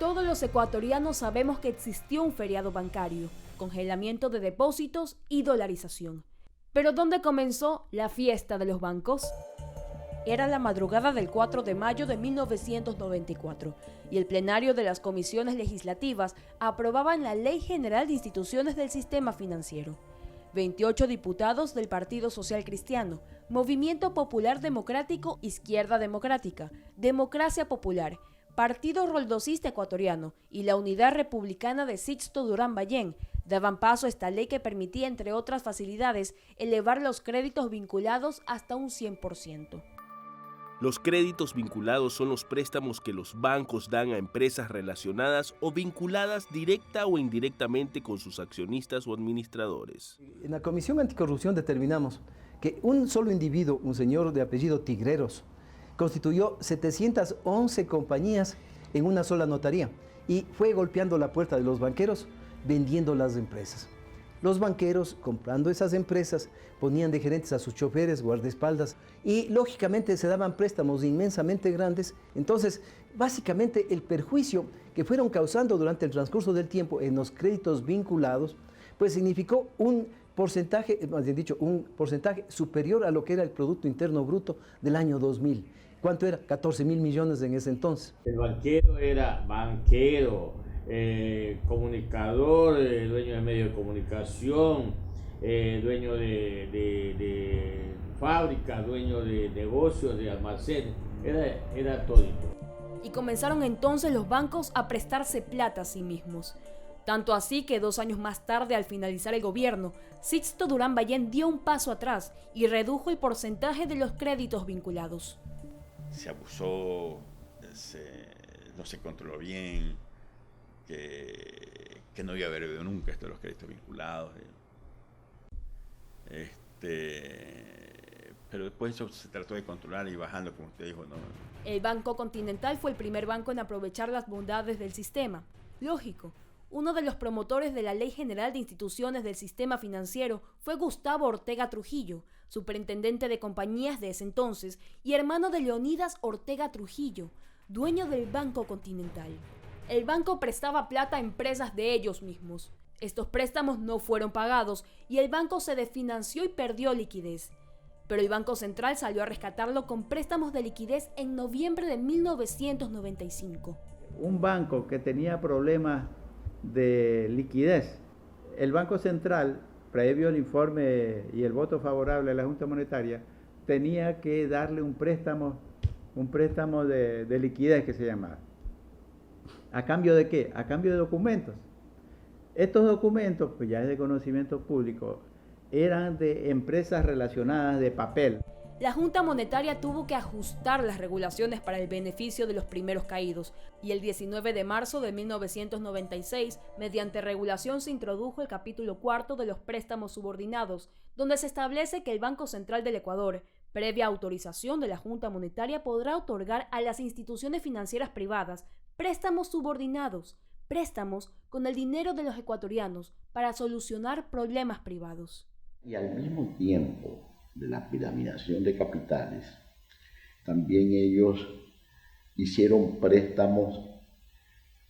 Todos los ecuatorianos sabemos que existió un feriado bancario, congelamiento de depósitos y dolarización. Pero ¿dónde comenzó la fiesta de los bancos? Era la madrugada del 4 de mayo de 1994 y el plenario de las comisiones legislativas aprobaban la Ley General de Instituciones del Sistema Financiero. 28 diputados del Partido Social Cristiano, Movimiento Popular Democrático, Izquierda Democrática, Democracia Popular, Partido Roldosista Ecuatoriano y la Unidad Republicana de Sixto Durán Ballén daban paso a esta ley que permitía, entre otras facilidades, elevar los créditos vinculados hasta un 100%. Los créditos vinculados son los préstamos que los bancos dan a empresas relacionadas o vinculadas directa o indirectamente con sus accionistas o administradores. En la Comisión Anticorrupción determinamos que un solo individuo, un señor de apellido Tigreros, constituyó 711 compañías en una sola notaría y fue golpeando la puerta de los banqueros vendiendo las empresas. Los banqueros, comprando esas empresas, ponían de gerentes a sus choferes, guardaespaldas y lógicamente se daban préstamos inmensamente grandes. Entonces, básicamente el perjuicio que fueron causando durante el transcurso del tiempo en los créditos vinculados, pues significó un porcentaje, más bien dicho, un porcentaje superior a lo que era el Producto Interno Bruto del año 2000. ¿Cuánto era? 14.000 millones en ese entonces. El banquero era banquero, comunicador, dueño de medios de comunicación, dueño de fábrica, dueño de negocios, de almacenes, era todito. Y comenzaron entonces los bancos a prestarse plata a sí mismos. Tanto así que 2 años más tarde, al finalizar el gobierno, Sixto Durán Ballén dio un paso atrás y redujo el porcentaje de los créditos vinculados. Se abusó, no se controló bien, que no iba a haber nunca esto de los créditos vinculados. Pero después eso se trató de controlar y bajando, como usted dijo, ¿no? El Banco Continental fue el primer banco en aprovechar las bondades del sistema. Lógico, uno de los promotores de la Ley General de Instituciones del Sistema Financiero fue Gustavo Ortega Trujillo, superintendente de compañías de ese entonces y hermano de Leonidas Ortega Trujillo, dueño del Banco Continental. El banco prestaba plata a empresas de ellos mismos. Estos préstamos no fueron pagados y el banco se desfinanció y perdió liquidez. Pero el Banco Central salió a rescatarlo con préstamos de liquidez en noviembre de 1995. Un banco que tenía problemas de liquidez, el Banco Central, previo al informe y el voto favorable de la Junta Monetaria, tenía que darle un préstamo de liquidez que se llamaba. ¿A cambio de qué? A cambio de documentos. Estos documentos, pues ya es de conocimiento público, eran de empresas relacionadas de papel. La Junta Monetaria tuvo que ajustar las regulaciones para el beneficio de los primeros caídos y el 19 de marzo de 1996, mediante regulación, se introdujo el capítulo 4 de los préstamos subordinados, donde se establece que el Banco Central del Ecuador, previa autorización de la Junta Monetaria, podrá otorgar a las instituciones financieras privadas préstamos subordinados, préstamos con el dinero de los ecuatorianos para solucionar problemas privados. Y al mismo tiempo de la piramidación de capitales, también ellos hicieron préstamos.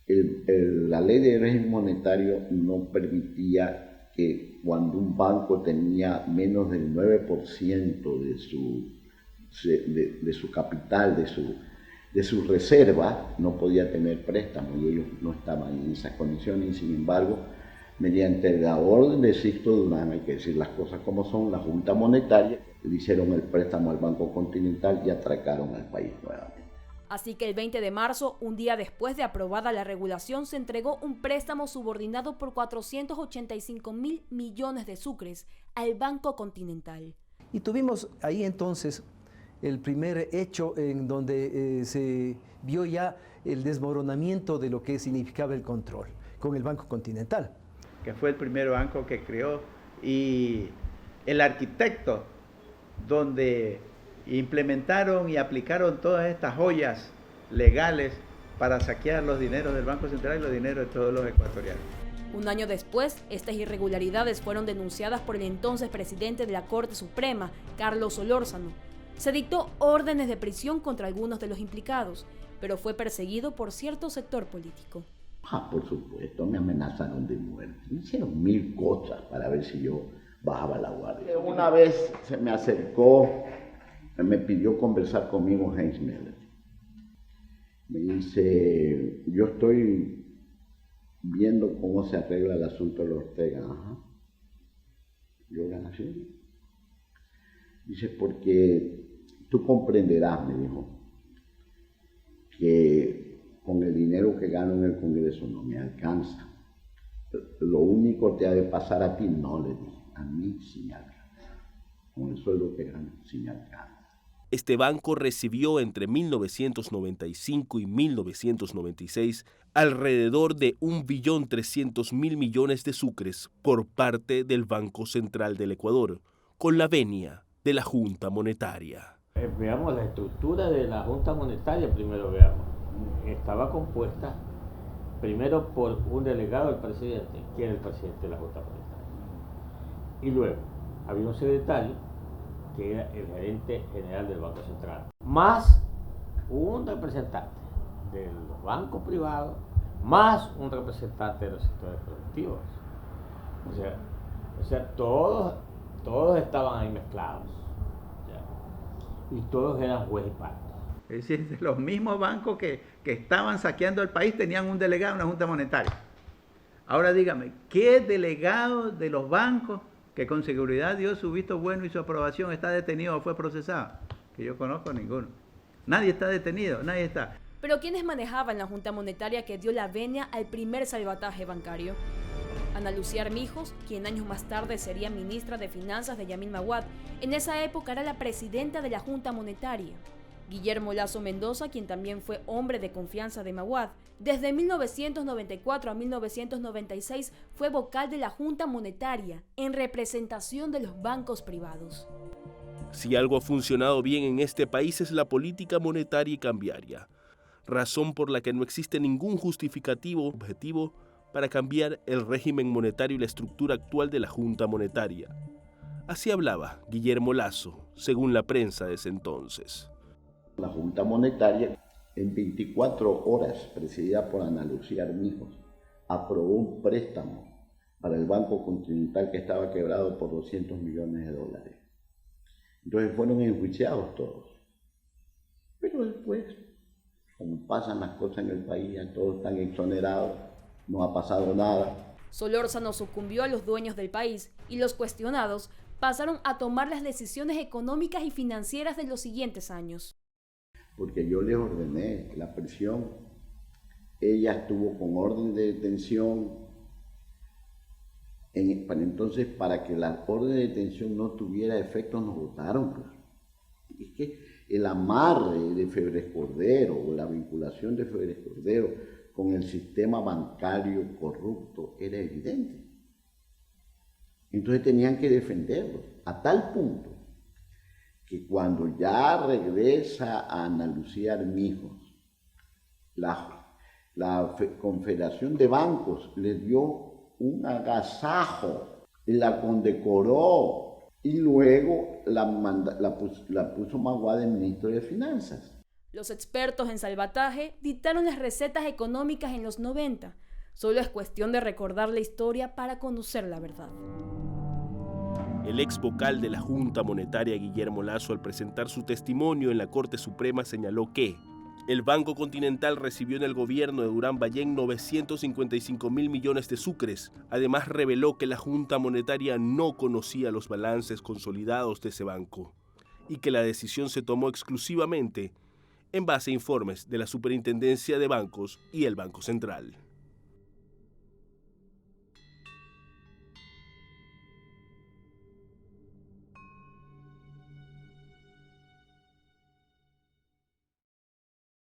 La ley de régimen monetario no permitía que cuando un banco tenía menos del 9% de su capital, de su reserva, no podía tener préstamo, y ellos no estaban en esas condiciones. Y sin embargo, mediante la orden de Sixto Durán, hay que decir las cosas como son, la Junta Monetaria le hicieron el préstamo al Banco Continental y atracaron al país nuevamente. Así que el 20 de marzo, un día después de aprobada la regulación, se entregó un préstamo subordinado por 485.000 millones de sucres al Banco Continental. Y tuvimos ahí entonces el primer hecho en donde se vio ya el desmoronamiento de lo que significaba el control con el Banco Continental. Que fue el primer banco que creó, y el arquitecto donde implementaron y aplicaron todas estas joyas legales para saquear los dineros del Banco Central y los dineros de todos los ecuatorianos. Un año después, estas irregularidades fueron denunciadas por el entonces presidente de la Corte Suprema, Carlos Solórzano. Se dictó órdenes de prisión contra algunos de los implicados, pero fue perseguido por cierto sector político. Por supuesto, me amenazaron de muerte. Hicieron 1000 cosas para ver si yo bajaba la guardia. Una vez se me acercó, me pidió conversar conmigo Heinz Miller. Me dice, yo estoy viendo cómo se arregla el asunto de Ortega. Ajá. Yo le así. Dice, porque tú comprenderás, me dijo, que con el dinero que gano en el Congreso no me alcanza. Lo único que ha de pasar a ti, no, le dije, a mí sí me alcanza. Con el sueldo que gano, sí me alcanza. Este banco recibió entre 1995 y 1996 alrededor de 1.300.000 millones de sucres por parte del Banco Central del Ecuador, con la venia de la Junta Monetaria. Veamos la estructura de la Junta Monetaria, primero veamos. Estaba compuesta primero por un delegado del presidente, que era el presidente de la Junta Monetaria. Y luego había un secretario, que era el gerente general del Banco Central, más un representante de los bancos privados, más un representante de los sectores productivos. O sea, todos estaban ahí mezclados. ¿Ya? Y todos eran juez y parte. Es decir, los mismos bancos que estaban saqueando el país tenían un delegado en la Junta Monetaria. Ahora dígame, ¿qué delegado de los bancos que con seguridad dio su visto bueno y su aprobación está detenido o fue procesado? Que yo conozco ninguno. Nadie está detenido, nadie está. Pero ¿quiénes manejaban la Junta Monetaria que dio la venia al primer salvataje bancario? Ana Lucía Armijos, quien años más tarde sería ministra de Finanzas de Yamil Maguad, en esa época era la presidenta de la Junta Monetaria. Guillermo Lasso Mendoza, quien también fue hombre de confianza de Maguad, desde 1994 a 1996 fue vocal de la Junta Monetaria en representación de los bancos privados. Si algo ha funcionado bien en este país es la política monetaria y cambiaria, razón por la que no existe ningún justificativo objetivo para cambiar el régimen monetario y la estructura actual de la Junta Monetaria. Así hablaba Guillermo Lasso, según la prensa de ese entonces. La Junta Monetaria, en 24 horas, presidida por Ana Lucía Armijos, aprobó un préstamo para el Banco Continental que estaba quebrado por $200 millones. Entonces fueron enjuiciados todos. Pero después, como pasan las cosas en el país, ya todos están exonerados, no ha pasado nada. Solórzano sucumbió a los dueños del país y los cuestionados pasaron a tomar las decisiones económicas y financieras de los siguientes años. Porque yo les ordené la prisión, ella estuvo con orden de detención, entonces para que la orden de detención no tuviera efecto nos votaron. Pues. Es que el amarre de Febres Cordero o la vinculación de Febres Cordero con el sistema bancario corrupto era evidente. Entonces tenían que defenderlo, a tal punto que cuando ya regresa a Ana Lucía Armijos, la Confederación de Bancos le dio un agasajo, la condecoró y luego la puso Maguad en ministro de Finanzas. Los expertos en salvataje dictaron las recetas económicas en los 90. Solo es cuestión de recordar la historia para conocer la verdad. El ex vocal de la Junta Monetaria, Guillermo Lasso, al presentar su testimonio en la Corte Suprema, señaló que el Banco Continental recibió en el gobierno de Durán Ballén 955.000 millones de sucres. Además, reveló que la Junta Monetaria no conocía los balances consolidados de ese banco y que la decisión se tomó exclusivamente en base a informes de la Superintendencia de Bancos y el Banco Central.